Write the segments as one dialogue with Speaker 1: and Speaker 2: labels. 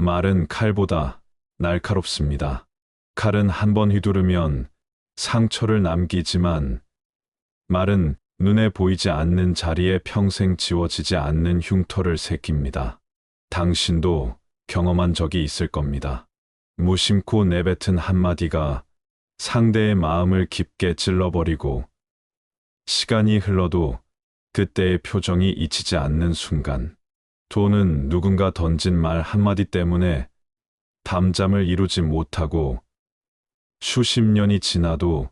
Speaker 1: 말은 칼보다 날카롭습니다. 칼은 한 번 휘두르면 상처를 남기지만 말은 눈에 보이지 않는 자리에 평생 지워지지 않는 흉터를 새깁니다. 당신도 경험한 적이 있을 겁니다. 무심코 내뱉은 한마디가 상대의 마음을 깊게 찔러버리고 시간이 흘러도 그때의 표정이 잊히지 않는 순간, 또는 누군가 던진 말 한마디 때문에 담잠을 이루지 못하고 수십 년이 지나도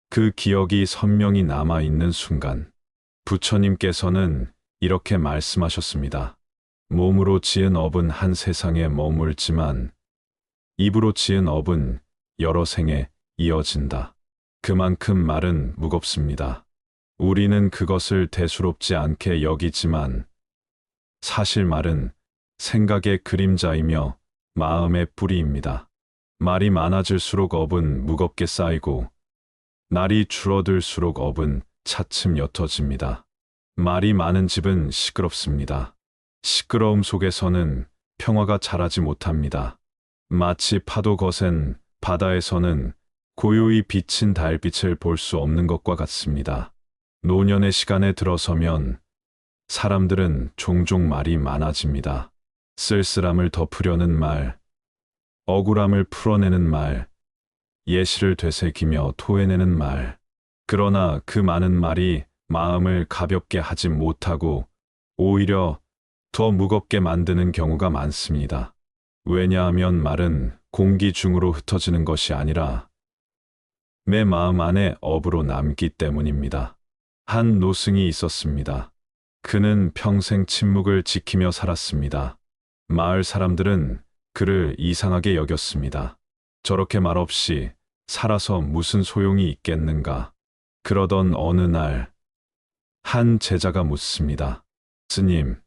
Speaker 1: 그 기억이 선명히 남아있는 순간, 부처님께서는 이렇게 말씀하셨습니다. 몸으로 지은 업은 한 세상에 머물지만 입으로 지은 업은 여러 생에 이어진다. 그만큼 말은 무겁습니다. 우리는 그것을 대수롭지 않게 여기지만 사실 말은 생각의 그림자이며 마음의 뿌리입니다. 말이 많아질수록 업은 무겁게 쌓이고 날이 줄어들수록 업은 차츰 옅어집니다. 말이 많은 집은 시끄럽습니다. 시끄러움 속에서는 평화가 자라지 못합니다. 마치 파도 거센 바다에서는 고요히 비친 달빛을 볼 수 없는 것과 같습니다. 노년의 시간에 들어서면 사람들은 종종 말이 많아집니다. 쓸쓸함을 덮으려는 말, 억울함을 풀어내는 말, 예시를 되새기며 토해내는 말. 그러나 그 많은 말이 마음을 가볍게 하지 못하고 오히려 더 무겁게 만드는 경우가 많습니다. 왜냐하면 말은 공기 중으로 흩어지는 것이 아니라 내 마음 안에 업으로 남기 때문입니다. 한 노승이 있었습니다. 그는 평생 침묵을 지키며 살았습니다. 마을 사람들은 그를 이상하게 여겼습니다. 저렇게 말없이 살아서 무슨 소용이 있겠는가. 그러던 어느 날, 한 제자가 묻습니다. 스님,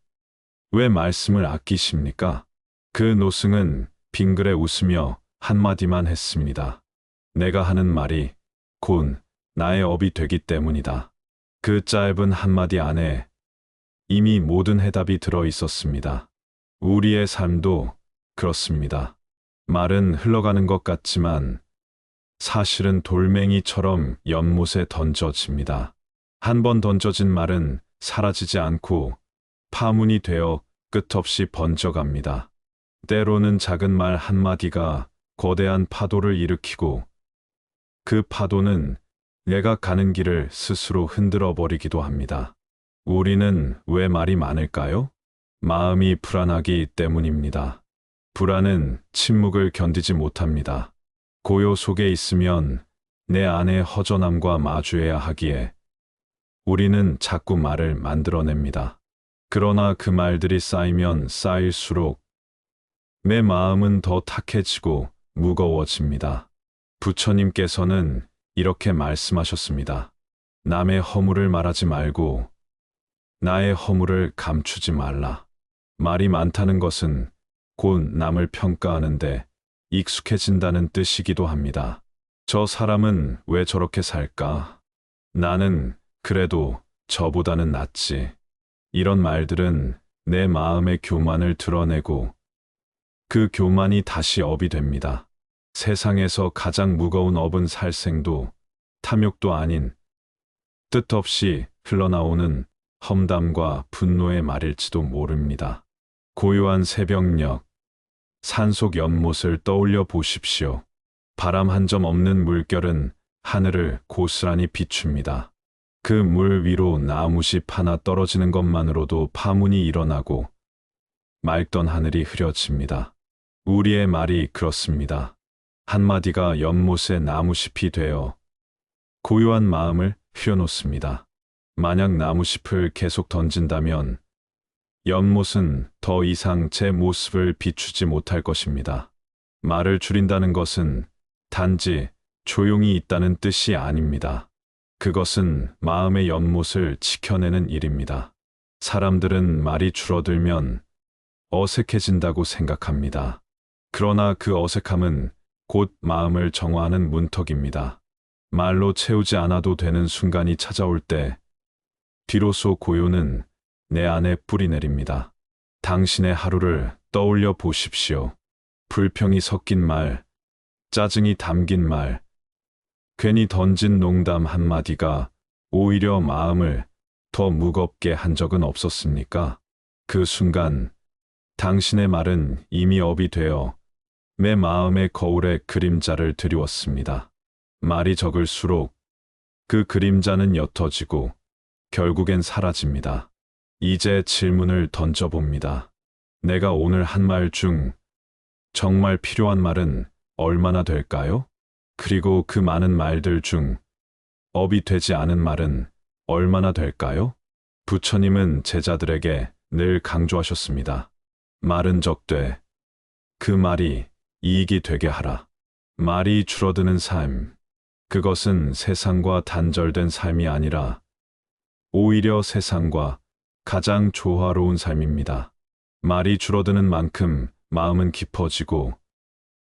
Speaker 1: 왜 말씀을 아끼십니까? 그 노승은 빙그레 웃으며 한마디만 했습니다. 내가 하는 말이 곧 나의 업이 되기 때문이다. 그 짧은 한마디 안에 이미 모든 해답이 들어 있었습니다. 우리의 삶도 그렇습니다. 말은 흘러가는 것 같지만 사실은 돌멩이처럼 연못에 던져집니다. 한 번 던져진 말은 사라지지 않고 파문이 되어 끝없이 번져갑니다. 때로는 작은 말 한마디가 거대한 파도를 일으키고 그 파도는 내가 가는 길을 스스로 흔들어 버리기도 합니다. 우리는 왜 말이 많을까요? 마음이 불안하기 때문입니다. 불안은 침묵을 견디지 못합니다. 고요 속에 있으면 내 안의 허전함과 마주해야 하기에 우리는 자꾸 말을 만들어냅니다. 그러나 그 말들이 쌓이면 쌓일수록 내 마음은 더 탁해지고 무거워집니다. 부처님께서는 이렇게 말씀하셨습니다. 남의 허물을 말하지 말고 나의 허물을 감추지 말라. 말이 많다는 것은 곧 남을 평가하는데 익숙해진다는 뜻이기도 합니다. 저 사람은 왜 저렇게 살까? 나는 그래도 저보다는 낫지. 이런 말들은 내 마음의 교만을 드러내고 그 교만이 다시 업이 됩니다. 세상에서 가장 무거운 업은 살생도 탐욕도 아닌 뜻없이 흘러나오는 험담과 분노의 말일지도 모릅니다. 고요한 새벽녘, 산속 연못을 떠올려 보십시오. 바람 한 점 없는 물결은 하늘을 고스란히 비춥니다. 그 물 위로 나무잎 하나 떨어지는 것만으로도 파문이 일어나고 맑던 하늘이 흐려집니다. 우리의 말이 그렇습니다. 한마디가 연못의 나무잎이 되어 고요한 마음을 휘어놓습니다. 만약 나무잎을 계속 던진다면 연못은 더 이상 제 모습을 비추지 못할 것입니다. 말을 줄인다는 것은 단지 조용히 있다는 뜻이 아닙니다. 그것은 마음의 연못을 지켜내는 일입니다. 사람들은 말이 줄어들면 어색해진다고 생각합니다. 그러나 그 어색함은 곧 마음을 정화하는 문턱입니다. 말로 채우지 않아도 되는 순간이 찾아올 때 비로소 고요는 내 안에 뿌리 내립니다. 당신의 하루를 떠올려 보십시오. 불평이 섞인 말, 짜증이 담긴 말, 괜히 던진 농담 한마디가 오히려 마음을 더 무겁게 한 적은 없었습니까? 그 순간 당신의 말은 이미 업이 되어 내 마음의 거울에 그림자를 드리웠습니다. 말이 적을수록 그 그림자는 옅어지고 결국엔 사라집니다. 이제 질문을 던져봅니다. 내가 오늘 한 말 중 정말 필요한 말은 얼마나 될까요? 그리고 그 많은 말들 중 업이 되지 않은 말은 얼마나 될까요? 부처님은 제자들에게 늘 강조하셨습니다. 말은 적되 그 말이 이익이 되게 하라. 말이 줄어드는 삶, 그것은 세상과 단절된 삶이 아니라 오히려 세상과 가장 조화로운 삶입니다. 말이 줄어드는 만큼 마음은 깊어지고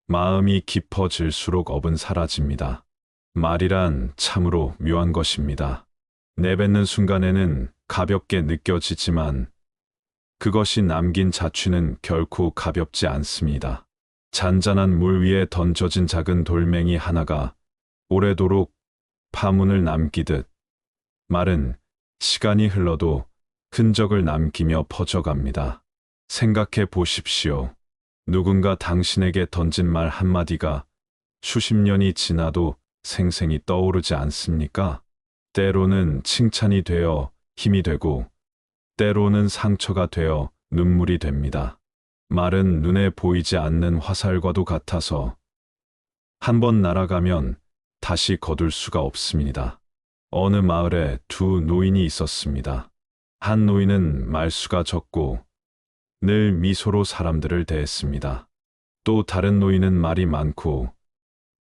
Speaker 1: 마음이 깊어질수록 업은 사라집니다. 말이란 참으로 묘한 것입니다. 내뱉는 순간에는 가볍게 느껴지지만 그것이 남긴 자취는 결코 가볍지 않습니다. 잔잔한 물 위에 던져진 작은 돌멩이 하나가 오래도록 파문을 남기듯 말은 시간이 흘러도 흔적을 남기며 퍼져갑니다. 생각해 보십시오. 누군가 당신에게 던진 말 한마디가 수십 년이 지나도 생생히 떠오르지 않습니까? 때로는 칭찬이 되어 힘이 되고 때로는 상처가 되어 눈물이 됩니다. 말은 눈에 보이지 않는 화살과도 같아서 한번 날아가면 다시 거둘 수가 없습니다. 어느 마을에 두 노인이 있었습니다. 한 노인은 말수가 적고 늘 미소로 사람들을 대했습니다. 또 다른 노인은 말이 많고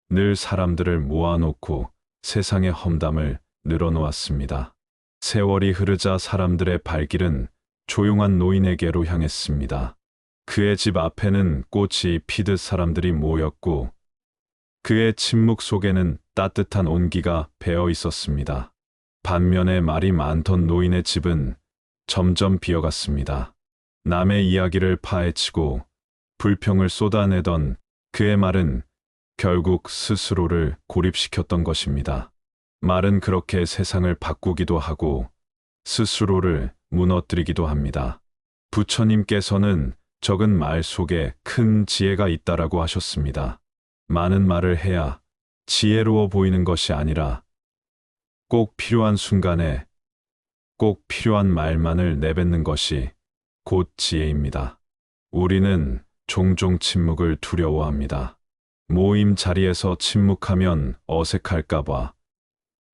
Speaker 1: 늘 사람들을 모아놓고 세상의 험담을 늘어놓았습니다. 세월이 흐르자 사람들의 발길은 조용한 노인에게로 향했습니다. 그의 집 앞에는 꽃이 피듯 사람들이 모였고 그의 침묵 속에는 따뜻한 온기가 배어 있었습니다. 반면에 말이 많던 노인의 집은 점점 비어갔습니다. 남의 이야기를 파헤치고 불평을 쏟아내던 그의 말은 결국 스스로를 고립시켰던 것입니다. 말은 그렇게 세상을 바꾸기도 하고 스스로를 무너뜨리기도 합니다. 부처님께서는 적은 말 속에 큰 지혜가 있다라고 하셨습니다. 많은 말을 해야 지혜로워 보이는 것이 아니라 꼭 필요한 순간에 꼭 필요한 말만을 내뱉는 것이 곧 지혜입니다. 우리는 종종 침묵을 두려워합니다. 모임 자리에서 침묵하면 어색할까봐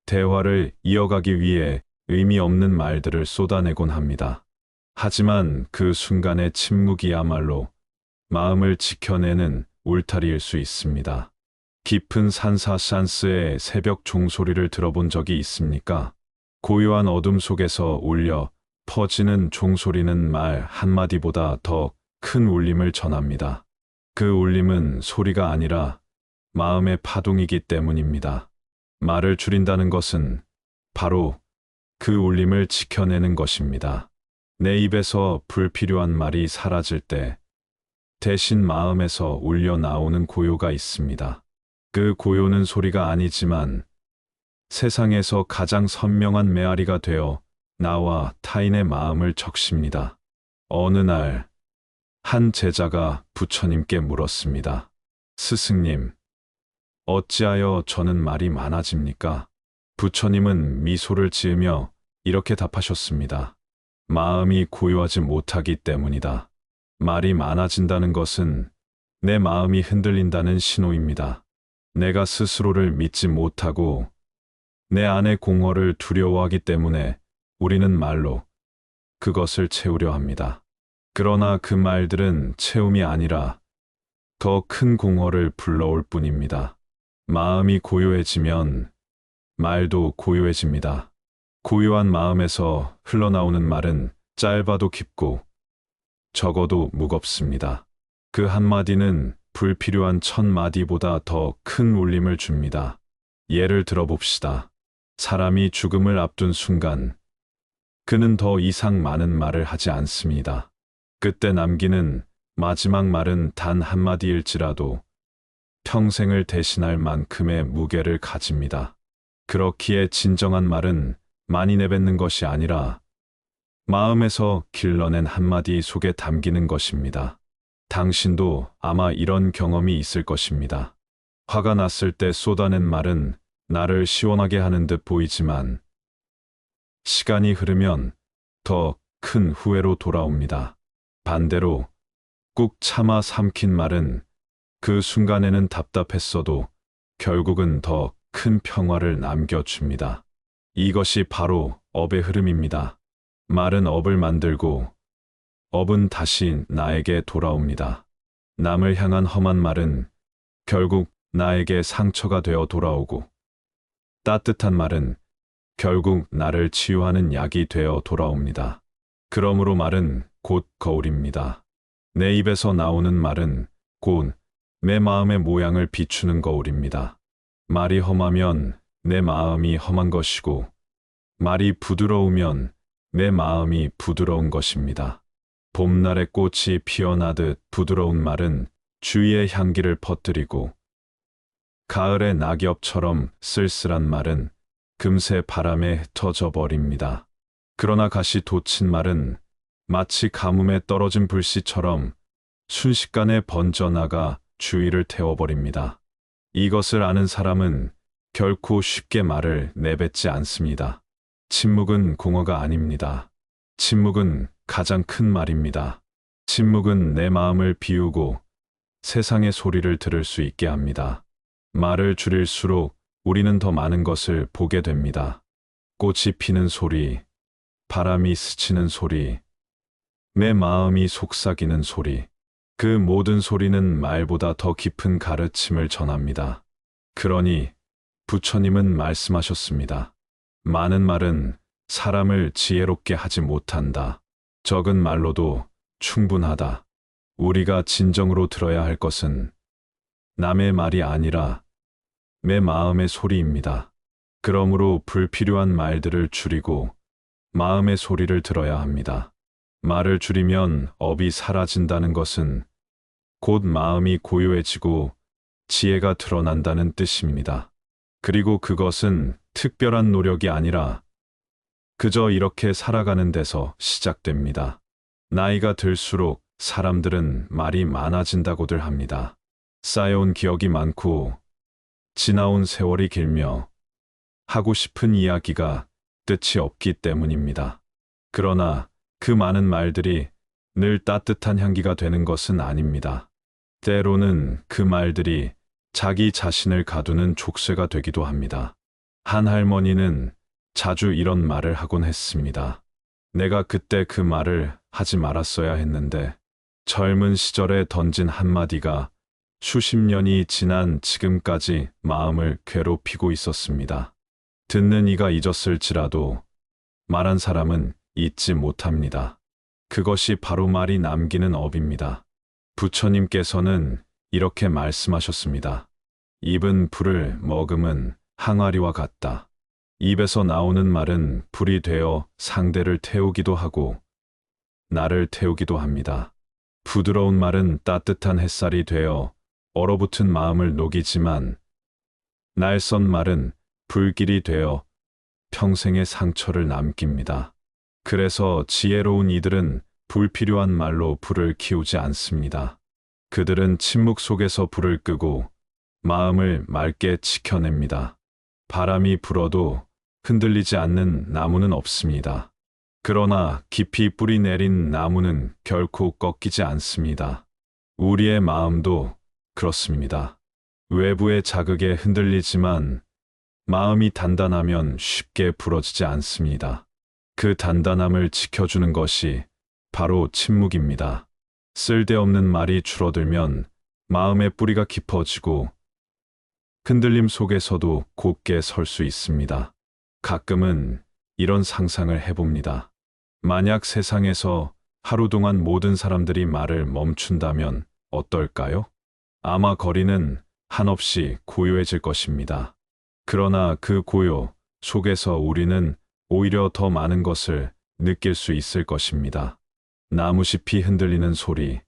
Speaker 1: 대화를 이어가기 위해 의미 없는 말들을 쏟아내곤 합니다. 하지만 그 순간의 침묵이야말로 마음을 지켜내는 울타리일 수 있습니다. 깊은 산사산스의 새벽 종소리를 들어본 적이 있습니까? 고요한 어둠 속에서 울려 퍼지는 종소리는 말 한마디보다 더 큰 울림을 전합니다. 그 울림은 소리가 아니라 마음의 파동이기 때문입니다. 말을 줄인다는 것은 바로 그 울림을 지켜내는 것입니다. 내 입에서 불필요한 말이 사라질 때 대신 마음에서 울려 나오는 고요가 있습니다. 그 고요는 소리가 아니지만 세상에서 가장 선명한 메아리가 되어 나와 타인의 마음을 적십니다. 어느 날 한 제자가 부처님께 물었습니다. 스승님, 어찌하여 저는 말이 많아집니까? 부처님은 미소를 지으며 이렇게 답하셨습니다. 마음이 고요하지 못하기 때문이다. 말이 많아진다는 것은 내 마음이 흔들린다는 신호입니다. 내가 스스로를 믿지 못하고 내 안의 공허를 두려워하기 때문에 우리는 말로 그것을 채우려 합니다. 그러나 그 말들은 채움이 아니라 더 큰 공허를 불러올 뿐입니다. 마음이 고요해지면 말도 고요해집니다. 고요한 마음에서 흘러나오는 말은 짧아도 깊고 적어도 무겁습니다. 그 한마디는 불필요한 1000마디보다 더 큰 울림을 줍니다. 예를 들어봅시다. 사람이 죽음을 앞둔 순간 그는 더 이상 많은 말을 하지 않습니다. 그때 남기는 마지막 말은 단 한마디일지라도 평생을 대신할 만큼의 무게를 가집니다. 그렇기에 진정한 말은 많이 내뱉는 것이 아니라 마음에서 길러낸 한마디 속에 담기는 것입니다. 당신도 아마 이런 경험이 있을 것입니다. 화가 났을 때 쏟아낸 말은 나를 시원하게 하는 듯 보이지만 시간이 흐르면 더 큰 후회로 돌아옵니다. 반대로 꾹 참아 삼킨 말은 그 순간에는 답답했어도 결국은 더 큰 평화를 남겨줍니다. 이것이 바로 업의 흐름입니다. 말은 업을 만들고 업은 다시 나에게 돌아옵니다. 남을 향한 험한 말은 결국 나에게 상처가 되어 돌아오고 따뜻한 말은 결국 나를 치유하는 약이 되어 돌아옵니다. 그러므로 말은 곧 거울입니다. 내 입에서 나오는 말은 곧 내 마음의 모양을 비추는 거울입니다. 말이 험하면 내 마음이 험한 것이고 말이 부드러우면 내 마음이 부드러운 것입니다. 봄날의 꽃이 피어나듯 부드러운 말은 주위의 향기를 퍼뜨리고 가을의 낙엽처럼 쓸쓸한 말은 금세 바람에 흩어져 버립니다. 그러나 가시 돋친 말은 마치 가뭄에 떨어진 불씨처럼 순식간에 번져나가 주위를 태워버립니다. 이것을 아는 사람은 결코 쉽게 말을 내뱉지 않습니다. 침묵은 공허가 아닙니다. 침묵은 가장 큰 말입니다. 침묵은 내 마음을 비우고 세상의 소리를 들을 수 있게 합니다. 말을 줄일수록 우리는 더 많은 것을 보게 됩니다. 꽃이 피는 소리, 바람이 스치는 소리, 내 마음이 속삭이는 소리. 그 모든 소리는 말보다 더 깊은 가르침을 전합니다. 그러니 부처님은 말씀하셨습니다. 많은 말은 사람을 지혜롭게 하지 못한다. 적은 말로도 충분하다. 우리가 진정으로 들어야 할 것은 남의 말이 아니라 내 마음의 소리입니다. 그러므로 불필요한 말들을 줄이고 마음의 소리를 들어야 합니다. 말을 줄이면 업이 사라진다는 것은 곧 마음이 고요해지고 지혜가 드러난다는 뜻입니다. 그리고 그것은 특별한 노력이 아니라 그저 이렇게 살아가는 데서 시작됩니다. 나이가 들수록 사람들은 말이 많아진다고들 합니다. 쌓여온 기억이 많고 지나온 세월이 길며 하고 싶은 이야기가 끝이 없기 때문입니다. 그러나 그 많은 말들이 늘 따뜻한 향기가 되는 것은 아닙니다. 때로는 그 말들이 자기 자신을 가두는 족쇄가 되기도 합니다. 한 할머니는 자주 이런 말을 하곤 했습니다. 내가 그때 그 말을 하지 말았어야 했는데 젊은 시절에 던진 한마디가 수십 년이 지난 지금까지 마음을 괴롭히고 있었습니다. 듣는 이가 잊었을지라도 말한 사람은 잊지 못합니다. 그것이 바로 말이 남기는 업입니다. 부처님께서는 이렇게 말씀하셨습니다. 입은 불을 머금은 항아리와 같다. 입에서 나오는 말은 불이 되어 상대를 태우기도 하고 나를 태우기도 합니다. 부드러운 말은 따뜻한 햇살이 되어 얼어붙은 마음을 녹이지만 날선 말은 불길이 되어 평생의 상처를 남깁니다. 그래서 지혜로운 이들은 불필요한 말로 불을 키우지 않습니다. 그들은 침묵 속에서 불을 끄고 마음을 맑게 지켜냅니다. 바람이 불어도 흔들리지 않는 나무는 없습니다. 그러나 깊이 뿌리 내린 나무는 결코 꺾이지 않습니다. 우리의 마음도 그렇습니다. 외부의 자극에 흔들리지만 마음이 단단하면 쉽게 부러지지 않습니다. 그 단단함을 지켜주는 것이 바로 침묵입니다. 쓸데없는 말이 줄어들면 마음의 뿌리가 깊어지고 흔들림 속에서도 곧게 설 수 있습니다. 가끔은 이런 상상을 해봅니다. 만약 세상에서 하루 동안 모든 사람들이 말을 멈춘다면 어떨까요? 아마 거리는 한없이 고요해질 것입니다. 그러나 그 고요 속에서 우리는 오히려 더 많은 것을 느낄 수 있을 것입니다. 나무잎이 흔들리는 소리,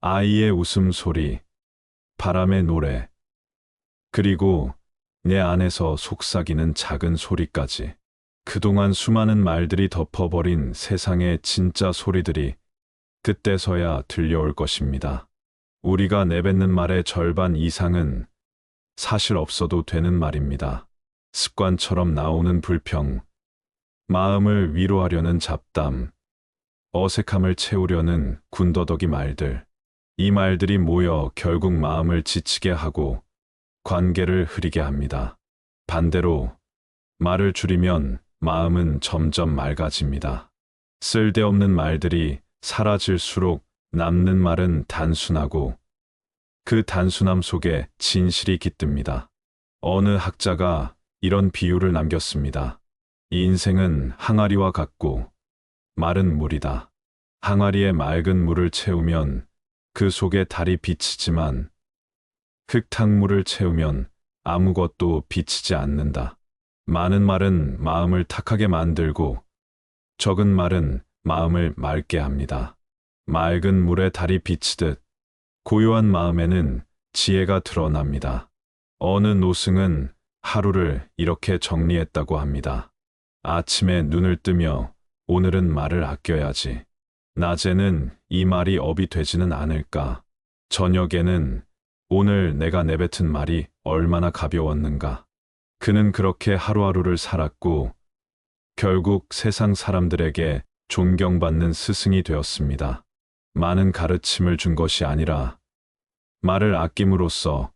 Speaker 1: 아이의 웃음소리, 바람의 노래, 그리고 내 안에서 속삭이는 작은 소리까지. 그동안 수많은 말들이 덮어버린 세상의 진짜 소리들이 그때서야 들려올 것입니다. 우리가 내뱉는 말의 절반 이상은 사실 없어도 되는 말입니다. 습관처럼 나오는 불평, 마음을 위로하려는 잡담, 어색함을 채우려는 군더더기 말들. 이 말들이 모여 결국 마음을 지치게 하고 관계를 흐리게 합니다. 반대로 말을 줄이면 마음은 점점 맑아집니다. 쓸데없는 말들이 사라질수록 남는 말은 단순하고 그 단순함 속에 진실이 깃듭니다. 어느 학자가 이런 비유를 남겼습니다. 이 인생은 항아리와 같고 마른 물이다. 항아리에 맑은 물을 채우면 그 속에 달이 비치지만 흙탕물을 채우면 아무것도 비치지 않는다. 많은 말은 마음을 탁하게 만들고 적은 말은 마음을 맑게 합니다. 맑은 물에 달이 비치듯 고요한 마음에는 지혜가 드러납니다. 어느 노승은 하루를 이렇게 정리했다고 합니다. 아침에 눈을 뜨며 오늘은 말을 아껴야지. 낮에는 이 말이 업이 되지는 않을까. 저녁에는 오늘 내가 내뱉은 말이 얼마나 가벼웠는가. 그는 그렇게 하루하루를 살았고 결국 세상 사람들에게 존경받는 스승이 되었습니다. 많은 가르침을 준 것이 아니라 말을 아낌으로써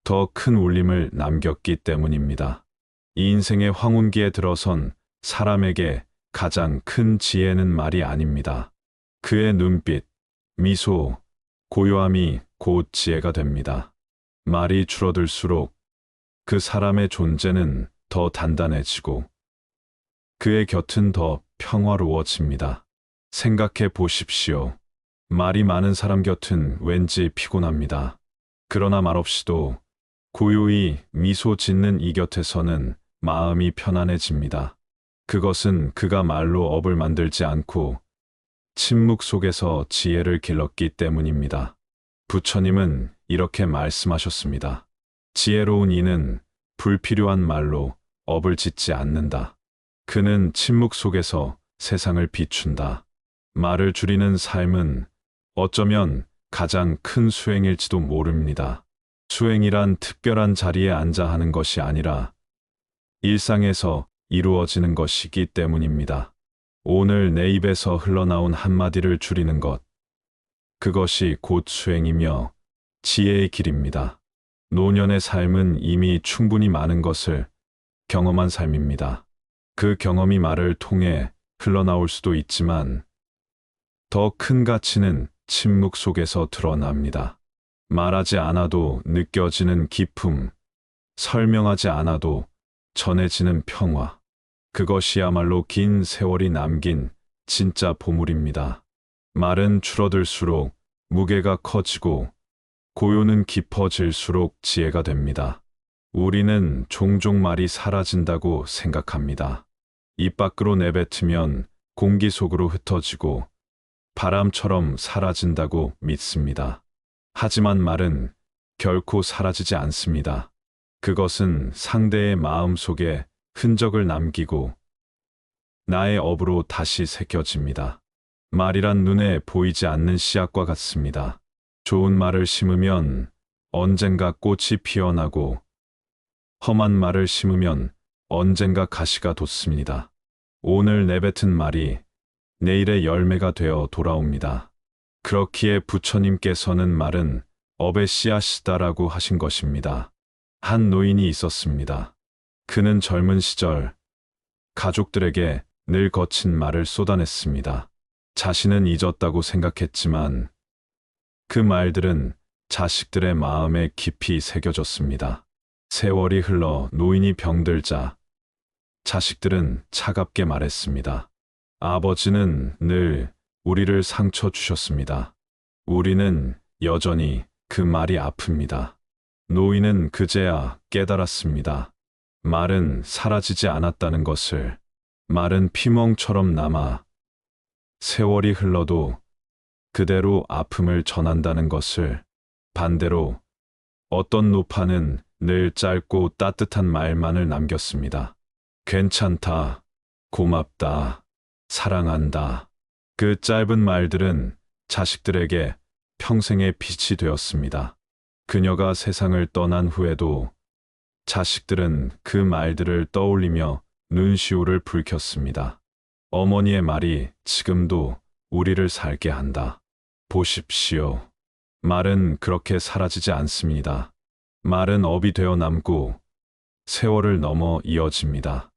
Speaker 1: 더 큰 울림을 남겼기 때문입니다. 이 인생의 황혼기에 들어선 사람에게 가장 큰 지혜는 말이 아닙니다. 그의 눈빛, 미소, 고요함이 곧 지혜가 됩니다. 말이 줄어들수록 그 사람의 존재는 더 단단해지고 그의 곁은 더 평화로워집니다. 생각해 보십시오. 말이 많은 사람 곁은 왠지 피곤합니다. 그러나 말없이도 고요히 미소 짓는 이 곁에서는 마음이 편안해집니다. 그것은 그가 말로 업을 만들지 않고 침묵 속에서 지혜를 길렀기 때문입니다. 부처님은 이렇게 말씀하셨습니다. 지혜로운 이는 불필요한 말로 업을 짓지 않는다. 그는 침묵 속에서 세상을 비춘다. 말을 줄이는 삶은 어쩌면 가장 큰 수행일지도 모릅니다. 수행이란 특별한 자리에 앉아 하는 것이 아니라 일상에서 이루어지는 것이기 때문입니다. 오늘 내 입에서 흘러나온 한마디를 줄이는 것, 그것이 곧 수행이며 지혜의 길입니다. 노년의 삶은 이미 충분히 많은 것을 경험한 삶입니다. 그 경험이 말을 통해 흘러나올 수도 있지만 더 큰 가치는 침묵 속에서 드러납니다. 말하지 않아도 느껴지는 기쁨, 설명하지 않아도 전해지는 평화. 그것이야말로 긴 세월이 남긴 진짜 보물입니다. 말은 줄어들수록 무게가 커지고 고요는 깊어질수록 지혜가 됩니다. 우리는 종종 말이 사라진다고 생각합니다. 입 밖으로 내뱉으면 공기 속으로 흩어지고 바람처럼 사라진다고 믿습니다. 하지만 말은 결코 사라지지 않습니다. 그것은 상대의 마음 속에 흔적을 남기고 나의 업으로 다시 새겨집니다. 말이란 눈에 보이지 않는 씨앗과 같습니다. 좋은 말을 심으면 언젠가 꽃이 피어나고 험한 말을 심으면 언젠가 가시가 돋습니다. 오늘 내뱉은 말이 내일의 열매가 되어 돌아옵니다. 그렇기에 부처님께서는 말은 업의 씨앗이다라고 하신 것입니다. 한 노인이 있었습니다. 그는 젊은 시절 가족들에게 늘 거친 말을 쏟아냈습니다. 자신은 잊었다고 생각했지만 그 말들은 자식들의 마음에 깊이 새겨졌습니다. 세월이 흘러 노인이 병들자 자식들은 차갑게 말했습니다. 아버지는 늘 우리를 상처 주셨습니다. 우리는 여전히 그 말이 아픕니다. 노인은 그제야 깨달았습니다. 말은 사라지지 않았다는 것을. 말은 피멍처럼 남아 세월이 흘러도 그대로 아픔을 전한다는 것을. 반대로 어떤 노파는 늘 짧고 따뜻한 말만을 남겼습니다. 괜찮다, 고맙다, 사랑한다. 그 짧은 말들은 자식들에게 평생의 빛이 되었습니다. 그녀가 세상을 떠난 후에도 자식들은 그 말들을 떠올리며 눈시울을 붉혔습니다. 어머니의 말이 지금도 우리를 살게 한다. 보십시오. 말은 그렇게 사라지지 않습니다. 말은 업이 되어 남고 세월을 넘어 이어집니다.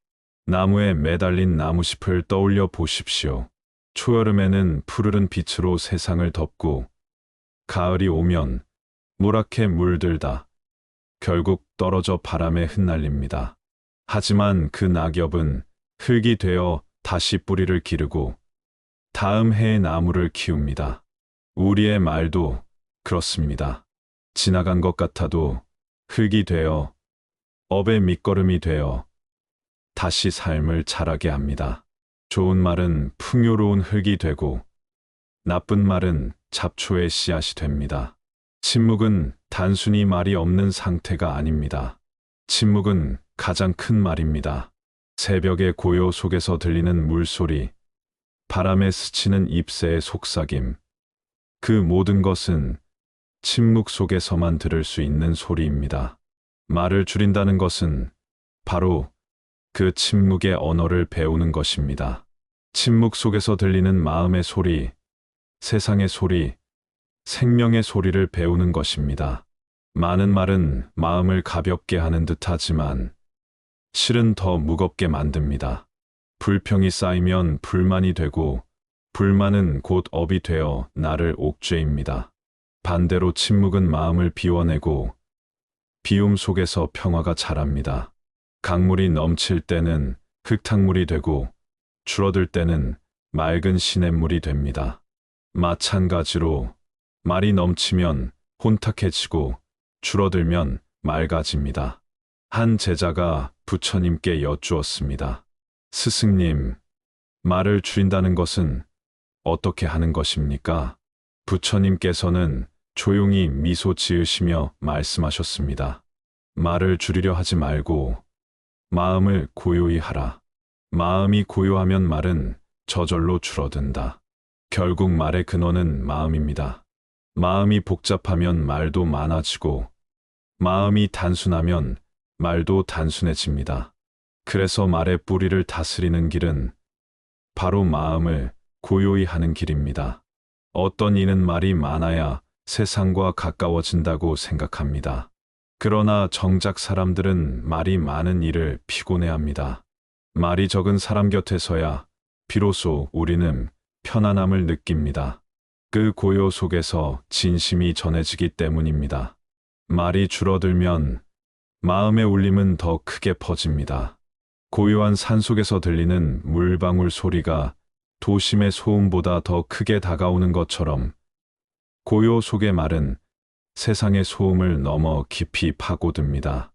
Speaker 1: 나무에 매달린 나무잎을 떠올려 보십시오. 초여름에는 푸르른 빛으로 세상을 덮고 가을이 오면 노랗게 물들다 결국 떨어져 바람에 흩날립니다. 하지만 그 낙엽은 흙이 되어 다시 뿌리를 기르고 다음 해의 나무를 키웁니다. 우리의 말도 그렇습니다. 지나간 것 같아도 흙이 되어 업의 밑거름이 되어 다시 삶을 자라게 합니다. 좋은 말은 풍요로운 흙이 되고 나쁜 말은 잡초의 씨앗이 됩니다. 침묵은 단순히 말이 없는 상태가 아닙니다. 침묵은 가장 큰 말입니다. 새벽의 고요 속에서 들리는 물소리, 바람에 스치는 잎새의 속삭임, 그 모든 것은 침묵 속에서만 들을 수 있는 소리입니다. 말을 줄인다는 것은 바로 그 침묵의 언어를 배우는 것입니다. 침묵 속에서 들리는 마음의 소리, 세상의 소리, 생명의 소리를 배우는 것입니다. 많은 말은 마음을 가볍게 하는 듯하지만 실은 더 무겁게 만듭니다. 불평이 쌓이면 불만이 되고 불만은 곧 업이 되어 나를 옥죄입니다. 반대로 침묵은 마음을 비워내고 비움 속에서 평화가 자랍니다. 강물이 넘칠 때는 흙탕물이 되고 줄어들 때는 맑은 시냇물이 됩니다. 마찬가지로 말이 넘치면 혼탁해지고 줄어들면 맑아집니다. 한 제자가 부처님께 여쭈었습니다. 스승님, 말을 줄인다는 것은 어떻게 하는 것입니까? 부처님께서는 조용히 미소 지으시며 말씀하셨습니다. 말을 줄이려 하지 말고 마음을 고요히 하라. 마음이 고요하면 말은 저절로 줄어든다. 결국 말의 근원은 마음입니다. 마음이 복잡하면 말도 많아지고 마음이 단순하면 말도 단순해집니다. 그래서 말의 뿌리를 다스리는 길은 바로 마음을 고요히 하는 길입니다. 어떤 이는 말이 많아야 세상과 가까워진다고 생각합니다. 그러나 정작 사람들은 말이 많은 일을 피곤해합니다. 말이 적은 사람 곁에서야 비로소 우리는 편안함을 느낍니다. 그 고요 속에서 진심이 전해지기 때문입니다. 말이 줄어들면 마음의 울림은 더 크게 퍼집니다. 고요한 산속에서 들리는 물방울 소리가 도심의 소음보다 더 크게 다가오는 것처럼 고요 속의 말은 세상의 소음을 넘어 깊이 파고듭니다.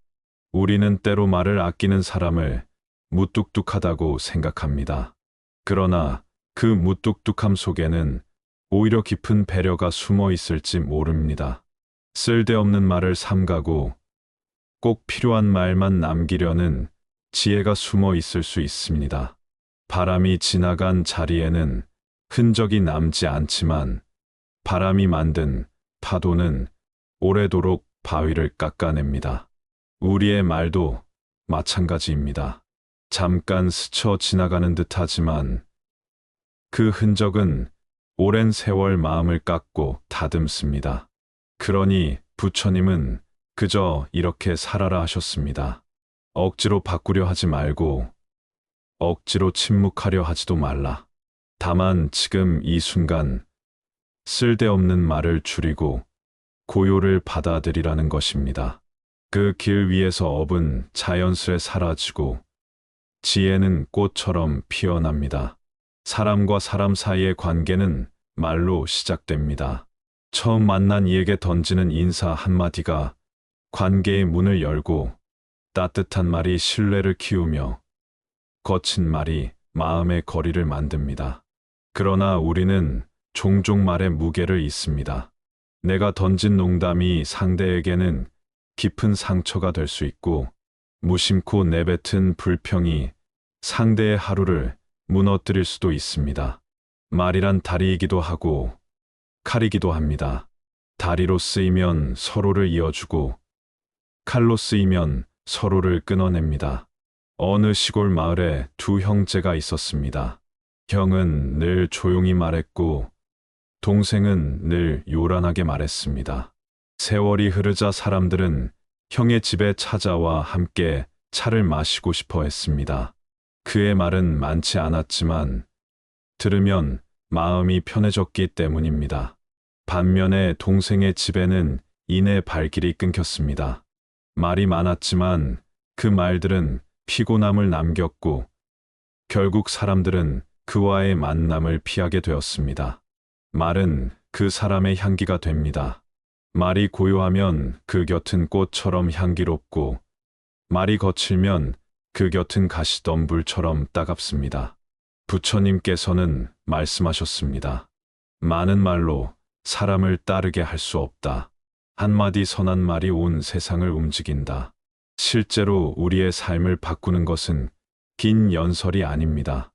Speaker 1: 우리는 때로 말을 아끼는 사람을 무뚝뚝하다고 생각합니다. 그러나 그 무뚝뚝함 속에는 오히려 깊은 배려가 숨어 있을지 모릅니다. 쓸데없는 말을 삼가고 꼭 필요한 말만 남기려는 지혜가 숨어 있을 수 있습니다. 바람이 지나간 자리에는 흔적이 남지 않지만 바람이 만든 파도는 오래도록 바위를 깎아냅니다. 우리의 말도 마찬가지입니다. 잠깐 스쳐 지나가는 듯하지만 그 흔적은 오랜 세월 마음을 깎고 다듬습니다. 그러니 부처님은 그저 이렇게 살아라 하셨습니다. 억지로 바꾸려 하지 말고 억지로 침묵하려 하지도 말라. 다만 지금 이 순간 쓸데없는 말을 줄이고 고요를 받아들이라는 것입니다. 그 길 위에서 업은 자연스레 사라지고 지혜는 꽃처럼 피어납니다. 사람과 사람 사이의 관계는 말로 시작됩니다. 처음 만난 이에게 던지는 인사 한마디가 관계의 문을 열고 따뜻한 말이 신뢰를 키우며 거친 말이 마음의 거리를 만듭니다. 그러나 우리는 종종 말에 무게를 잇습니다. 내가 던진 농담이 상대에게는 깊은 상처가 될 수 있고, 무심코 내뱉은 불평이 상대의 하루를 무너뜨릴 수도 있습니다. 말이란 다리이기도 하고 칼이기도 합니다. 다리로 쓰이면 서로를 이어주고 칼로 쓰이면 서로를 끊어냅니다. 어느 시골 마을에 두 형제가 있었습니다. 형은 늘 조용히 말했고 동생은 늘 요란하게 말했습니다. 세월이 흐르자 사람들은 형의 집에 찾아와 함께 차를 마시고 싶어 했습니다. 그의 말은 많지 않았지만 들으면 마음이 편해졌기 때문입니다. 반면에 동생의 집에는 이내 발길이 끊겼습니다. 말이 많았지만 그 말들은 피곤함을 남겼고 결국 사람들은 그와의 만남을 피하게 되었습니다. 말은 그 사람의 향기가 됩니다. 말이 고요하면 그 곁은 꽃처럼 향기롭고 말이 거칠면 그 곁은 가시덤불처럼 따갑습니다. 부처님께서는 말씀하셨습니다. 많은 말로 사람을 따르게 할 수 없다. 한마디 선한 말이 온 세상을 움직인다. 실제로 우리의 삶을 바꾸는 것은 긴 연설이 아닙니다.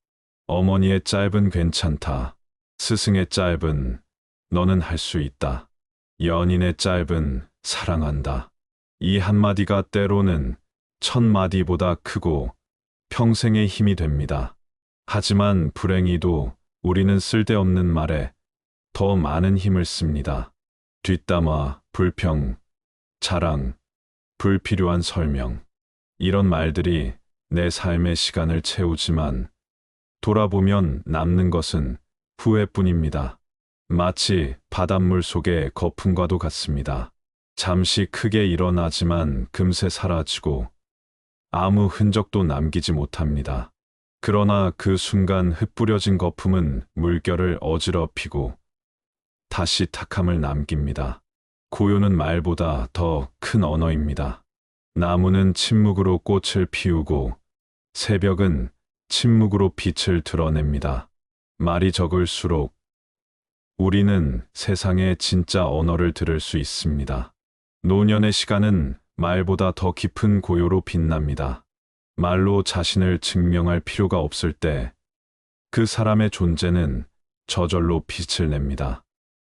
Speaker 1: 어머니의 짧은 괜찮다. 스승의 짧은 너는 할 수 있다. 연인의 짧은 사랑한다. 이 한마디가 때로는 1000마디보다 크고 평생의 힘이 됩니다. 하지만 불행히도 우리는 쓸데없는 말에 더 많은 힘을 씁니다. 뒷담화, 불평, 자랑, 불필요한 설명. 이런 말들이 내 삶의 시간을 채우지만 돌아보면 남는 것은 후회뿐입니다. 마치 바닷물 속의 거품과도 같습니다. 잠시 크게 일어나지만 금세 사라지고 아무 흔적도 남기지 못합니다. 그러나 그 순간 흩뿌려진 거품은 물결을 어지럽히고 다시 탁함을 남깁니다. 고요는 말보다 더 큰 언어입니다. 나무는 침묵으로 꽃을 피우고 새벽은 침묵으로 빛을 드러냅니다. 말이 적을수록 우리는 세상의 진짜 언어를 들을 수 있습니다. 노년의 시간은 말보다 더 깊은 고요로 빛납니다. 말로 자신을 증명할 필요가 없을 때 그 사람의 존재는 저절로 빛을 냅니다.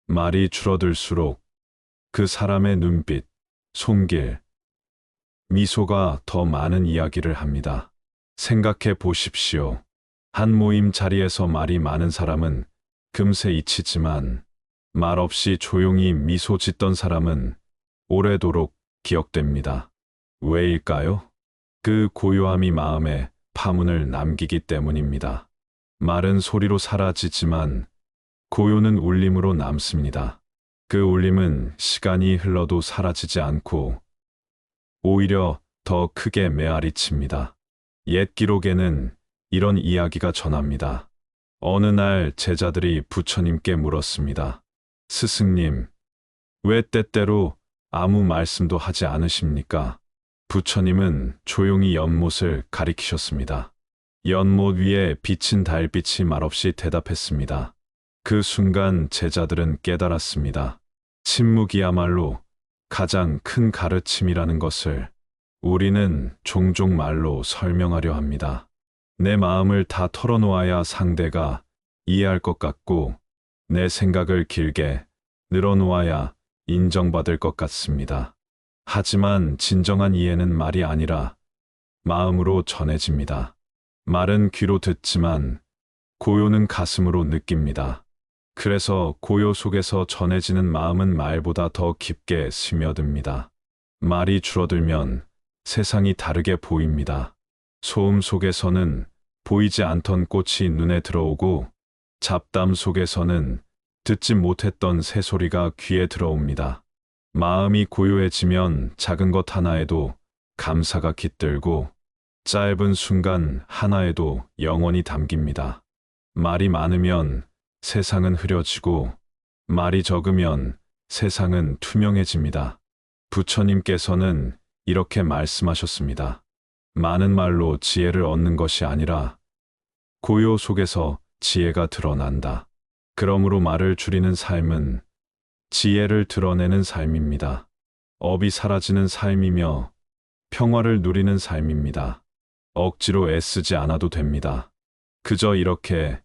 Speaker 1: 말이 줄어들수록 그 사람의 눈빛, 손길, 미소가 더 많은 이야기를 합니다. 생각해 보십시오. 한 모임 자리에서 말이 많은 사람은 금세 잊히지만 말없이 조용히 미소 짓던 사람은 오래도록 기억됩니다. 왜일까요? 그 고요함이 마음에 파문을 남기기 때문입니다. 말은 소리로 사라지지만 고요는 울림으로 남습니다. 그 울림은 시간이 흘러도 사라지지 않고 오히려 더 크게 메아리칩니다. 옛 기록에는 이런 이야기가 전합니다. 어느 날 제자들이 부처님께 물었습니다. 스승님, 왜 때때로 아무 말씀도 하지 않으십니까? 부처님은 조용히 연못을 가리키셨습니다. 연못 위에 비친 달빛이 말없이 대답했습니다. 그 순간 제자들은 깨달았습니다. 침묵이야말로 가장 큰 가르침이라는 것을 우리는 종종 말로 설명하려 합니다. 내 마음을 다 털어놓아야 상대가 이해할 것 같고 내 생각을 길게 늘어놓아야 인정받을 것 같습니다. 하지만 진정한 이해는 말이 아니라 마음으로 전해집니다. 말은 귀로 듣지만 고요는 가슴으로 느낍니다. 그래서 고요 속에서 전해지는 마음은 말보다 더 깊게 스며듭니다. 말이 줄어들면 세상이 다르게 보입니다. 소음 속에서는 보이지 않던 꽃이 눈에 들어오고 잡담 속에서는 듣지 못했던 새소리가 귀에 들어옵니다. 마음이 고요해지면 작은 것 하나에도 감사가 깃들고 짧은 순간 하나에도 영원히 담깁니다. 말이 많으면 세상은 흐려지고 말이 적으면 세상은 투명해집니다. 부처님께서는 이렇게 말씀하셨습니다. 많은 말로 지혜를 얻는 것이 아니라 고요 속에서 지혜가 드러난다. 그러므로 말을 줄이는 삶은 지혜를 드러내는 삶입니다. 업이 사라지는 삶이며 평화를 누리는 삶입니다. 억지로 애쓰지 않아도 됩니다. 그저 이렇게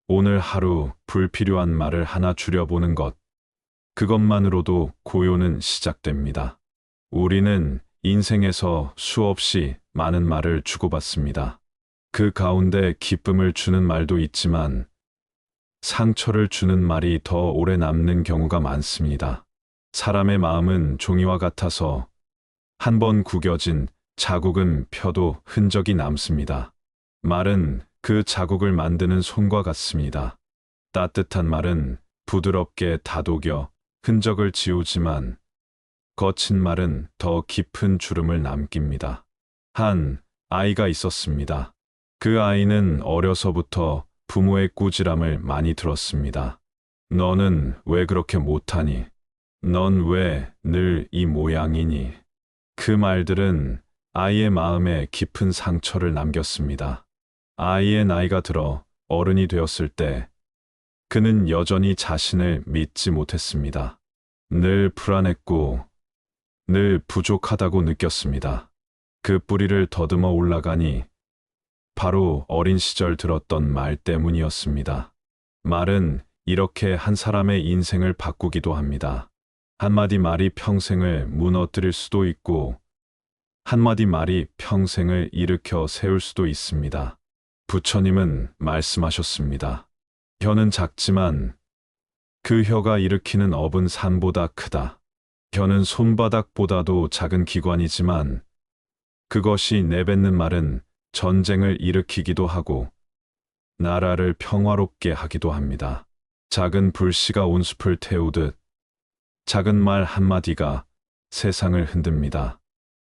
Speaker 1: 오늘 하루 불필요한 말을 하나 줄여보는 것, 그것만으로도 고요는 시작됩니다. 우리는 인생에서 수없이 많은 말을 주고받습니다. 그 가운데 기쁨을 주는 말도 있지만 상처를 주는 말이 더 오래 남는 경우가 많습니다. 사람의 마음은 종이와 같아서 한 번 구겨진 자국은 펴도 흔적이 남습니다. 말은 그 자국을 만드는 손과 같습니다. 따뜻한 말은 부드럽게 다독여 흔적을 지우지만 거친 말은 더 깊은 주름을 남깁니다. 한 아이가 있었습니다. 그 아이는 어려서부터 부모의 꾸지람을 많이 들었습니다. 너는 왜 그렇게 못하니? 넌 왜 늘 이 모양이니? 그 말들은 아이의 마음에 깊은 상처를 남겼습니다. 아이의 나이가 들어 어른이 되었을 때 그는 여전히 자신을 믿지 못했습니다. 늘 불안했고 늘 부족하다고 느꼈습니다. 그 뿌리를 더듬어 올라가니 바로 어린 시절 들었던 말 때문이었습니다. 말은 이렇게 한 사람의 인생을 바꾸기도 합니다. 한마디 말이 평생을 무너뜨릴 수도 있고 한마디 말이 평생을 일으켜 세울 수도 있습니다. 부처님은 말씀하셨습니다. 혀는 작지만 그 혀가 일으키는 업은 산보다 크다. 혀는 손바닥보다도 작은 기관이지만 그것이 내뱉는 말은 전쟁을 일으키기도 하고 나라를 평화롭게 하기도 합니다. 작은 불씨가 온 숲을 태우듯 작은 말 한마디가 세상을 흔듭니다.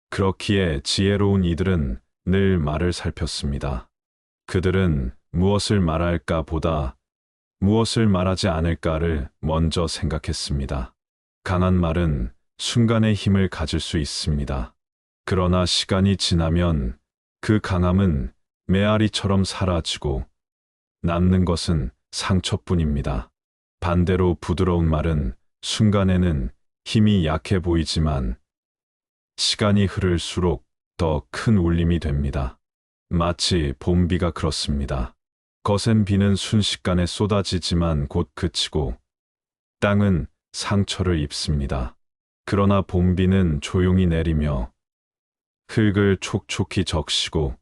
Speaker 1: 그렇기에 지혜로운 이들은 늘 말을 살폈습니다. 그들은 무엇을 말할까 보다 무엇을 말하지 않을까를 먼저 생각했습니다. 강한 말은 순간의 힘을 가질 수 있습니다. 그러나 시간이 지나면 그 강함은 메아리처럼 사라지고 남는 것은 상처뿐입니다. 반대로 부드러운 말은 순간에는 힘이 약해 보이지만 시간이 흐를수록 더 큰 울림이 됩니다. 마치 봄비가 그렇습니다. 거센 비는 순식간에 쏟아지지만 곧 그치고 땅은 상처를 입습니다. 그러나 봄비는 조용히 내리며 흙을 촉촉히 적시고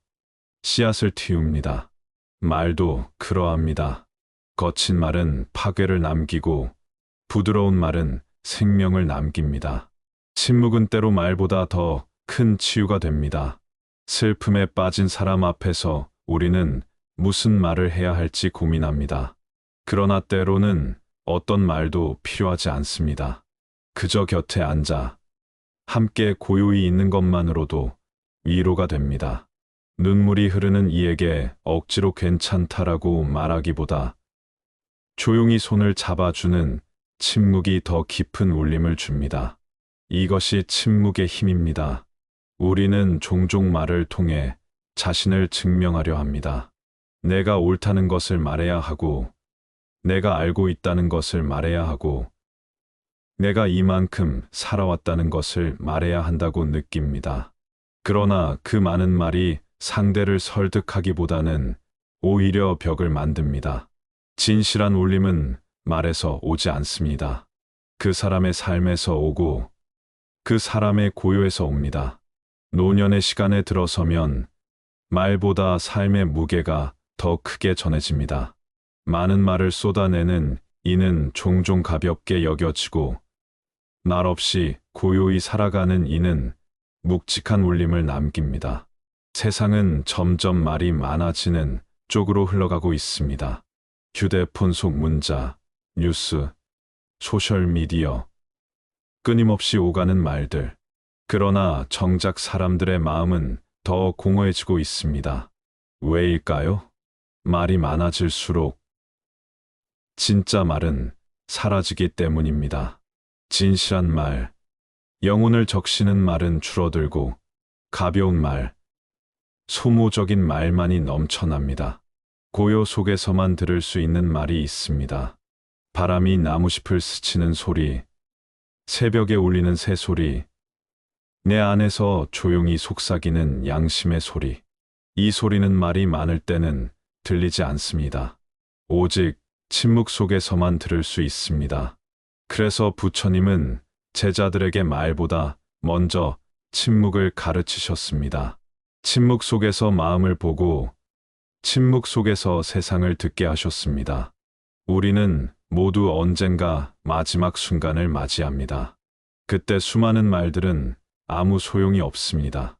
Speaker 1: 씨앗을 틔웁니다. 말도 그러합니다. 거친 말은 파괴를 남기고 부드러운 말은 생명을 남깁니다. 침묵은 때로 말보다 더 큰 치유가 됩니다. 슬픔에 빠진 사람 앞에서 우리는 무슨 말을 해야 할지 고민합니다. 그러나 때로는 어떤 말도 필요하지 않습니다. 그저 곁에 앉아 함께 고요히 있는 것만으로도 위로가 됩니다. 눈물이 흐르는 이에게 억지로 괜찮다라고 말하기보다 조용히 손을 잡아주는 침묵이 더 깊은 울림을 줍니다. 이것이 침묵의 힘입니다. 우리는 종종 말을 통해 자신을 증명하려 합니다. 내가 옳다는 것을 말해야 하고, 내가 알고 있다는 것을 말해야 하고, 내가 이만큼 살아왔다는 것을 말해야 한다고 느낍니다. 그러나 그 많은 말이 상대를 설득하기보다는 오히려 벽을 만듭니다. 진실한 울림은 말에서 오지 않습니다. 그 사람의 삶에서 오고 그 사람의 고요에서 옵니다. 노년의 시간에 들어서면 말보다 삶의 무게가 더 크게 전해집니다. 많은 말을 쏟아내는 이는 종종 가볍게 여겨지고 말없이 고요히 살아가는 이는 묵직한 울림을 남깁니다. 세상은 점점 말이 많아지는 쪽으로 흘러가고 있습니다. 휴대폰 속 문자, 뉴스, 소셜미디어, 끊임없이 오가는 말들. 그러나 정작 사람들의 마음은 더 공허해지고 있습니다. 왜일까요? 말이 많아질수록 진짜 말은 사라지기 때문입니다. 진실한 말, 영혼을 적시는 말은 줄어들고 가벼운 말, 소모적인 말만이 넘쳐납니다. 고요 속에서만 들을 수 있는 말이 있습니다. 바람이 나무잎을 스치는 소리, 새벽에 울리는 새소리, 내 안에서 조용히 속삭이는 양심의 소리. 이 소리는 말이 많을 때는 들리지 않습니다. 오직 침묵 속에서만 들을 수 있습니다. 그래서 부처님은 제자들에게 말보다 먼저 침묵을 가르치셨습니다. 침묵 속에서 마음을 보고 침묵 속에서 세상을 듣게 하셨습니다. 우리는 모두 언젠가 마지막 순간을 맞이합니다. 그때 수많은 말들은 아무 소용이 없습니다.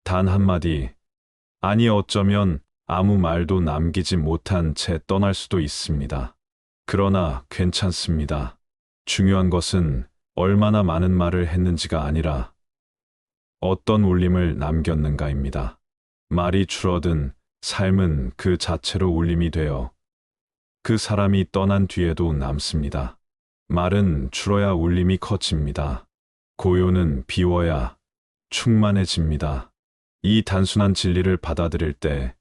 Speaker 1: 단 한마디, 아니 어쩌면 아무 말도 남기지 못한 채 떠날 수도 있습니다. 그러나 괜찮습니다. 중요한 것은 얼마나 많은 말을 했는지가 아니라 어떤 울림을 남겼는가입니다. 말이 줄어든 삶은 그 자체로 울림이 되어 그 사람이 떠난 뒤에도 남습니다. 말은 줄어야 울림이 커집니다. 고요는 비워야 충만해집니다. 이 단순한 진리를 받아들일 때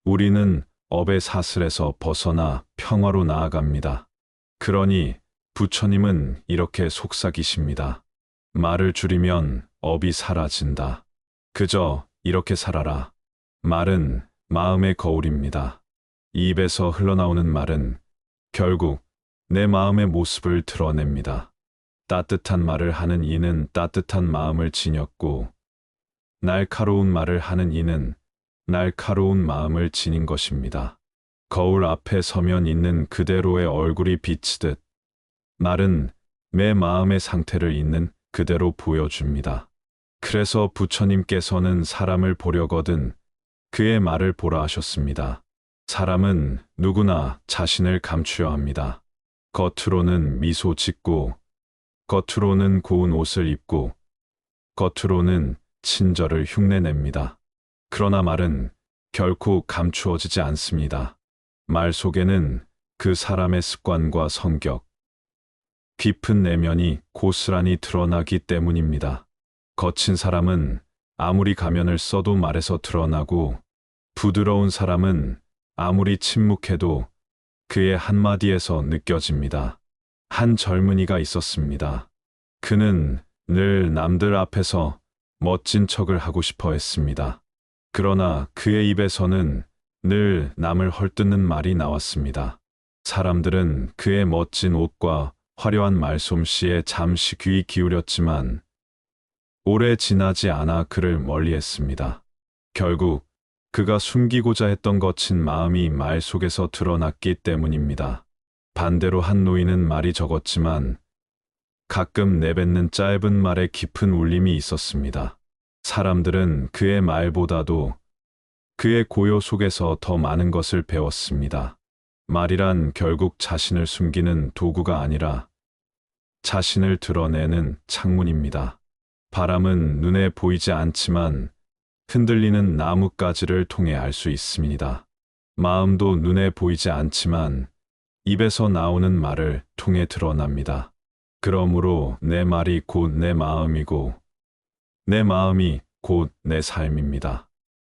Speaker 1: 우리는 업의 사슬에서 벗어나 평화로 나아갑니다. 그러니 부처님은 이렇게 속삭이십니다. 말을 줄이면 업이 사라진다. 그저 이렇게 살아라. 말은 마음의 거울입니다. 입에서 흘러나오는 말은 결국 내 마음의 모습을 드러냅니다. 따뜻한 말을 하는 이는 따뜻한 마음을 지녔고, 날카로운 말을 하는 이는 날카로운 마음을 지닌 것입니다. 거울 앞에 서면 있는 그대로의 얼굴이 비치듯 말은 내 마음의 상태를 있는 그대로 보여줍니다. 그래서 부처님께서는 사람을 보려거든 그의 말을 보라 하셨습니다. 사람은 누구나 자신을 감추어야 합니다. 겉으로는 미소 짓고, 겉으로는 고운 옷을 입고, 겉으로는 친절을 흉내냅니다. 그러나 말은 결코 감추어지지 않습니다. 말 속에는 그 사람의 습관과 성격, 깊은 내면이 고스란히 드러나기 때문입니다. 거친 사람은 아무리 가면을 써도 말에서 드러나고, 부드러운 사람은 아무리 침묵해도 그의 한마디에서 느껴집니다. 한 젊은이가 있었습니다. 그는 늘 남들 앞에서 멋진 척을 하고 싶어 했습니다. 그러나 그의 입에서는 늘 남을 헐뜯는 말이 나왔습니다. 사람들은 그의 멋진 옷과 화려한 말솜씨에 잠시 귀 기울였지만 오래 지나지 않아 그를 멀리했습니다. 결국 그가 숨기고자 했던 거친 마음이 말 속에서 드러났기 때문입니다. 반대로 한 노인은 말이 적었지만 가끔 내뱉는 짧은 말에 깊은 울림이 있었습니다. 사람들은 그의 말보다도 그의 고요 속에서 더 많은 것을 배웠습니다. 말이란 결국 자신을 숨기는 도구가 아니라 자신을 드러내는 창문입니다. 바람은 눈에 보이지 않지만 흔들리는 나뭇가지를 통해 알 수 있습니다. 마음도 눈에 보이지 않지만 입에서 나오는 말을 통해 드러납니다. 그러므로 내 말이 곧 내 마음이고 내 마음이 곧 내 삶입니다.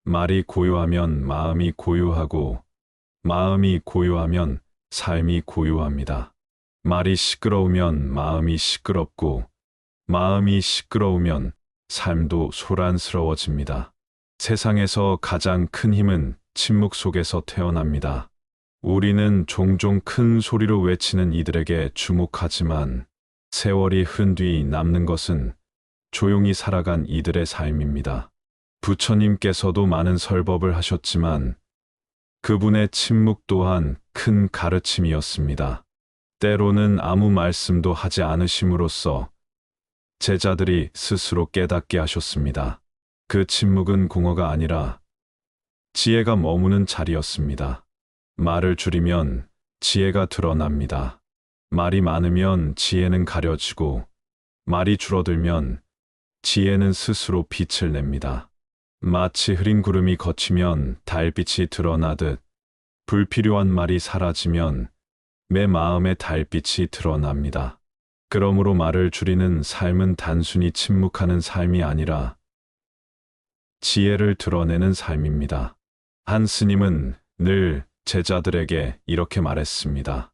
Speaker 1: 말이 고요하면 마음이 고요하고 마음이 고요하면 삶이 고요합니다. 말이 시끄러우면 마음이 시끄럽고 마음이 시끄러우면 삶도 소란스러워집니다. 세상에서 가장 큰 힘은 침묵 속에서 태어납니다. 우리는 종종 큰 소리로 외치는 이들에게 주목하지만 세월이 흐른 뒤 남는 것은 조용히 살아간 이들의 삶입니다. 부처님께서도 많은 설법을 하셨지만 그분의 침묵 또한 큰 가르침이었습니다. 때로는 아무 말씀도 하지 않으심으로써 제자들이 스스로 깨닫게 하셨습니다. 그 침묵은 공허가 아니라 지혜가 머무는 자리였습니다. 말을 줄이면 지혜가 드러납니다. 말이 많으면 지혜는 가려지고 말이 줄어들면 지혜는 스스로 빛을 냅니다. 마치 흐린 구름이 걷히면 달빛이 드러나듯 불필요한 말이 사라지면 내 마음의 달빛이 드러납니다. 그러므로 말을 줄이는 삶은 단순히 침묵하는 삶이 아니라 지혜를 드러내는 삶입니다. 한 스님은 늘 제자들에게 이렇게 말했습니다.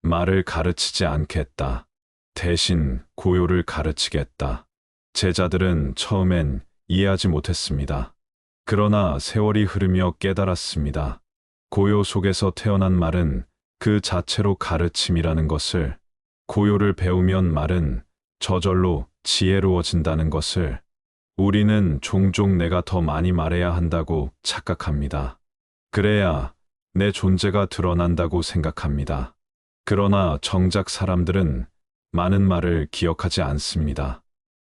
Speaker 1: 말을 가르치지 않겠다. 대신 고요를 가르치겠다. 제자들은 처음엔 이해하지 못했습니다. 그러나 세월이 흐르며 깨달았습니다. 고요 속에서 태어난 말은 그 자체로 가르침이라는 것을, 고요를 배우면 말은 저절로 지혜로워진다는 것을, 우리는 종종 내가 더 많이 말해야 한다고 착각합니다. 그래야 내 존재가 드러난다고 생각합니다. 그러나 정작 사람들은 많은 말을 기억하지 않습니다.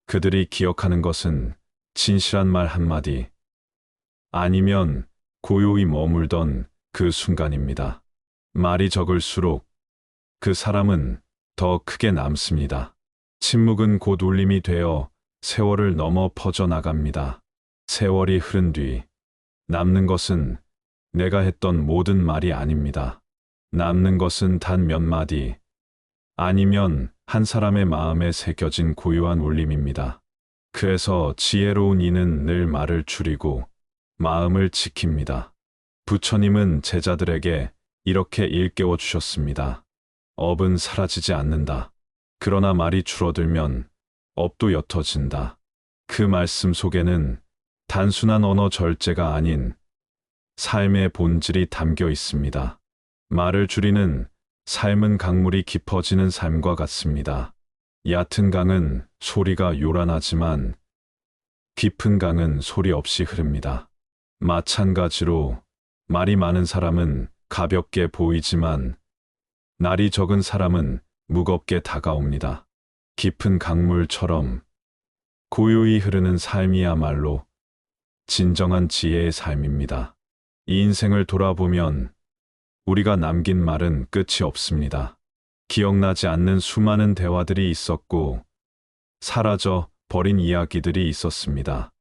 Speaker 1: 그들이 기억하는 것은 진실한 말 한마디, 아니면 고요히 머물던 그 순간입니다. 말이 적을수록 그 사람은 더 크게 남습니다. 침묵은 곧 울림이 되어 세월을 넘어 퍼져나갑니다. 세월이 흐른 뒤 남는 것은 내가 했던 모든 말이 아닙니다. 남는 것은 단 몇 마디, 아니면 한 사람의 마음에 새겨진 고요한 울림입니다. 그래서 지혜로운 이는 늘 말을 줄이고 마음을 지킵니다. 부처님은 제자들에게 이렇게 일깨워 주셨습니다. 업은 사라지지 않는다. 그러나 말이 줄어들면 업도 옅어진다. 그 말씀 속에는 단순한 언어 절제가 아닌 삶의 본질이 담겨 있습니다. 말을 줄이는 삶은 강물이 깊어지는 삶과 같습니다. 얕은 강은 소리가 요란하지만 깊은 강은 소리 없이 흐릅니다. 마찬가지로 말이 많은 사람은 가볍게 보이지만 날이 적은 사람은 무겁게 다가옵니다. 깊은 강물처럼 고요히 흐르는 삶이야말로 진정한 지혜의 삶입니다. 이 인생을 돌아보면 우리가 남긴 말은 끝이 없습니다. 기억나지 않는 수많은 대화들이 있었고 사라져 버린 이야기들이 있었습니다.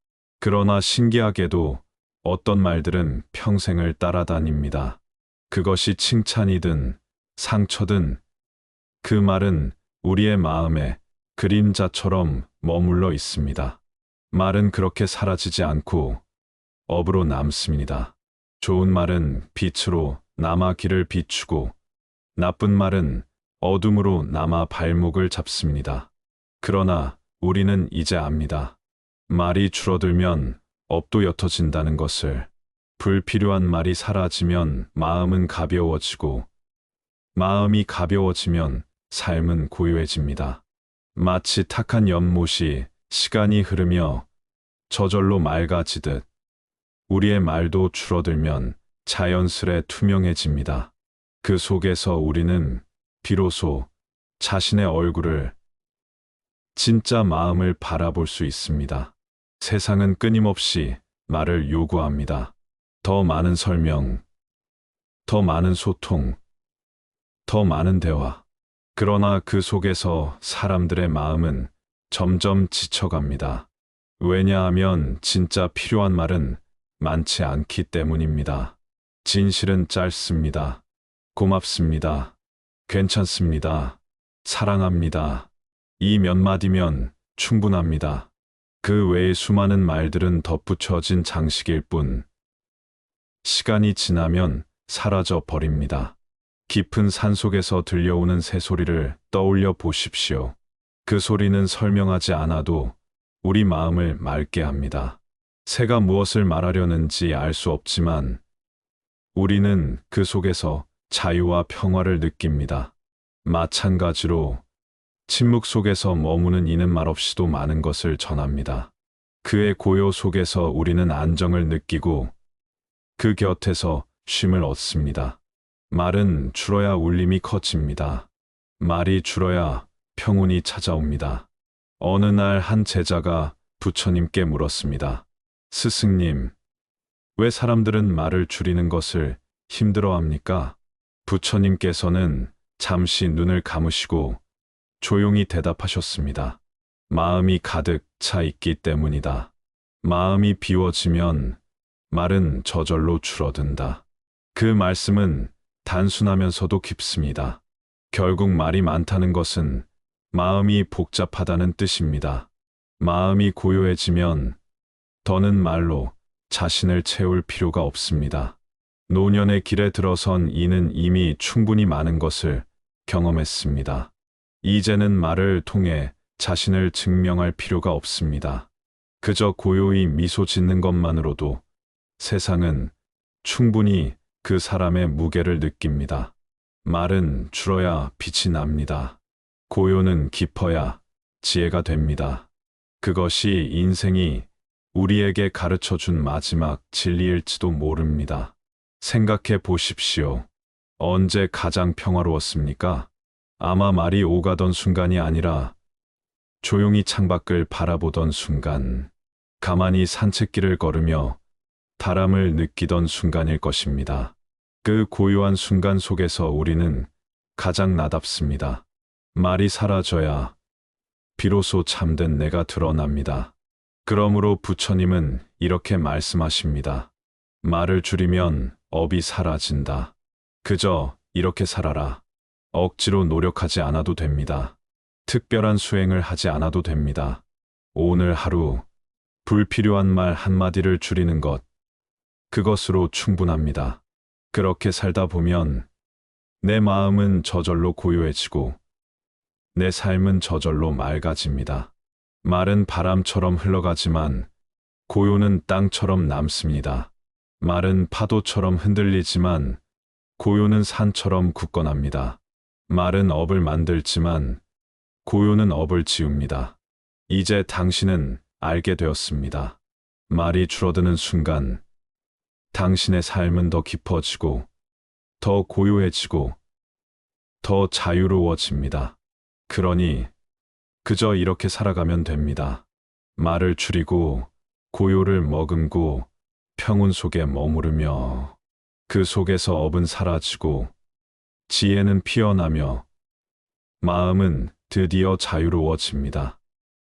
Speaker 1: 그러나 신기하게도 어떤 말들은 평생을 따라다닙니다. 그것이 칭찬이든 상처든 그 말은 우리의 마음에 그림자처럼 머물러 있습니다. 말은 그렇게 사라지지 않고 업으로 남습니다. 좋은 말은 빛으로 남아 길을 비추고 나쁜 말은 어둠으로 남아 발목을 잡습니다. 그러나 우리는 이제 압니다. 말이 줄어들면 업도 옅어진다는 것을. 불필요한 말이 사라지면 마음은 가벼워지고 마음이 가벼워지면 삶은 고요해집니다. 마치 탁한 연못이 시간이 흐르며 저절로 맑아지듯 우리의 말도 줄어들면 자연스레 투명해집니다. 그 속에서 우리는 비로소 자신의 얼굴을, 진짜 마음을 바라볼 수 있습니다. 세상은 끊임없이 말을 요구합니다. 더 많은 설명, 더 많은 소통, 더 많은 대화. 그러나 그 속에서 사람들의 마음은 점점 지쳐갑니다. 왜냐하면 진짜 필요한 말은 많지 않기 때문입니다. 진실은 짧습니다. 고맙습니다. 괜찮습니다. 사랑합니다. 이 몇 마디면 충분합니다. 그 외의 수많은 말들은 덧붙여진 장식일 뿐, 시간이 지나면 사라져 버립니다. 깊은 산속에서 들려오는 새소리를 떠올려 보십시오. 그 소리는 설명하지 않아도 우리 마음을 맑게 합니다. 새가 무엇을 말하려는지 알 수 없지만 우리는 그 속에서 자유와 평화를 느낍니다. 마찬가지로 침묵 속에서 머무는 이는 말없이도 많은 것을 전합니다. 그의 고요 속에서 우리는 안정을 느끼고 그 곁에서 쉼을 얻습니다. 말은 줄어야 울림이 커집니다. 말이 줄어야 평온이 찾아옵니다. 어느 날 한 제자가 부처님께 물었습니다. 스승님, 왜 사람들은 말을 줄이는 것을 힘들어합니까? 부처님께서는 잠시 눈을 감으시고 조용히 대답하셨습니다. 마음이 가득 차 있기 때문이다. 마음이 비워지면 말은 저절로 줄어든다. 그 말씀은 단순하면서도 깊습니다. 결국 말이 많다는 것은 마음이 복잡하다는 뜻입니다. 마음이 고요해지면 더는 말로 자신을 채울 필요가 없습니다. 노년의 길에 들어선 이는 이미 충분히 많은 것을 경험했습니다. 이제는 말을 통해 자신을 증명할 필요가 없습니다. 그저 고요히 미소 짓는 것만으로도 세상은 충분히 그 사람의 무게를 느낍니다. 말은 줄어야 빛이 납니다. 고요는 깊어야 지혜가 됩니다. 그것이 인생이 우리에게 가르쳐 준 마지막 진리일지도 모릅니다. 생각해 보십시오. 언제 가장 평화로웠습니까? 아마 말이 오가던 순간이 아니라 조용히 창밖을 바라보던 순간, 가만히 산책길을 걸으며 바람을 느끼던 순간일 것입니다. 그 고요한 순간 속에서 우리는 가장 나답습니다. 말이 사라져야 비로소 참된 내가 드러납니다. 그러므로 부처님은 이렇게 말씀하십니다. 말을 줄이면 업이 사라진다. 그저 이렇게 살아라. 억지로 노력하지 않아도 됩니다. 특별한 수행을 하지 않아도 됩니다. 오늘 하루 불필요한 말 한마디를 줄이는 것, 그것으로 충분합니다. 그렇게 살다 보면 내 마음은 저절로 고요해지고 내 삶은 저절로 맑아집니다. 말은 바람처럼 흘러가지만 고요는 땅처럼 남습니다. 말은 파도처럼 흔들리지만 고요는 산처럼 굳건합니다. 말은 업을 만들지만 고요는 업을 지웁니다. 이제 당신은 알게 되었습니다. 말이 줄어드는 순간 당신의 삶은 더 깊어지고 더 고요해지고 더 자유로워집니다. 그러니 그저 이렇게 살아가면 됩니다. 말을 줄이고 고요를 머금고 평온 속에 머무르며 그 속에서 업은 사라지고 지혜는 피어나며 마음은 드디어 자유로워집니다.